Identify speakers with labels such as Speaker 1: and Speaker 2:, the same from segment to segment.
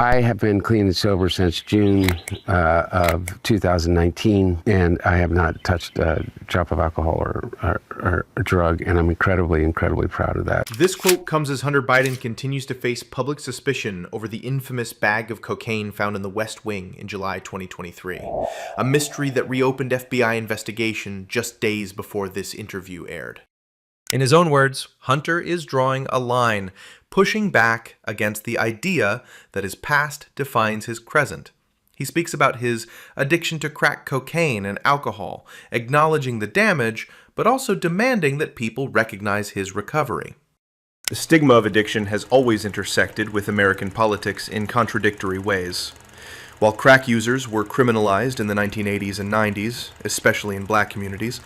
Speaker 1: I have been clean and sober since June of 2019, and I have not touched a drop of alcohol or drug, and I'm incredibly, incredibly proud of that.
Speaker 2: This quote comes as Hunter Biden continues to face public suspicion over the infamous bag of cocaine found in the West Wing in July 2023, a mystery that reopened FBI investigation just days before this interview aired. In his own words, Hunter is drawing a line, pushing back against the idea that his past defines his present. He speaks about his addiction to crack cocaine and alcohol, acknowledging the damage, but also demanding that people recognize his recovery. The stigma of addiction has always intersected with American politics in contradictory ways. While crack users were criminalized in the 1980s and 90s, especially in black communities,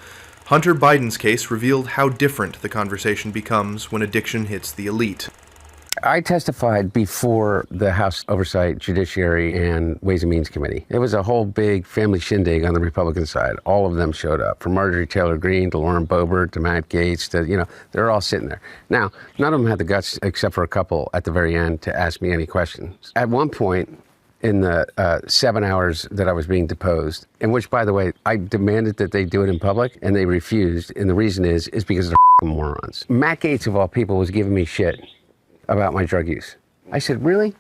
Speaker 2: Hunter Biden's case revealed how different the conversation becomes when addiction hits the elite.
Speaker 1: I testified before the House Oversight, Judiciary, and Ways and Means Committee. It was a whole big family shindig on the Republican side. All of them showed up, from Marjorie Taylor Greene to Lauren Boebert to Matt Gaetz to, they're all sitting there. Now, none of them had the guts, except for a couple at the very end, to ask me any questions. At one point, in the 7 hours that I was being deposed, in which, by the way, I demanded that they do it in public, and they refused, and the reason is because they're morons. Matt Gaetz, of all people, was giving me shit about my drug use. I said, really?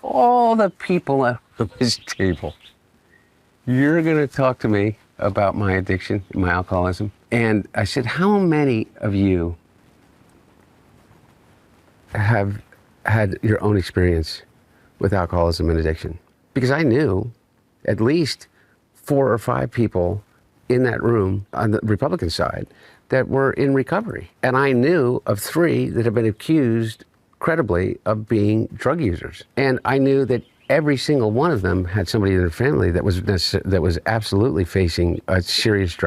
Speaker 1: All the people at this table, you're gonna talk to me about my addiction, my alcoholism? And I said, how many of you have had your own experience with alcoholism and addiction? Because I knew at least 4 or 5 people in that room on the Republican side that were in recovery. And I knew of 3 that have been accused credibly of being drug users. And I knew that every single one of them had somebody in their family that was absolutely facing a serious drug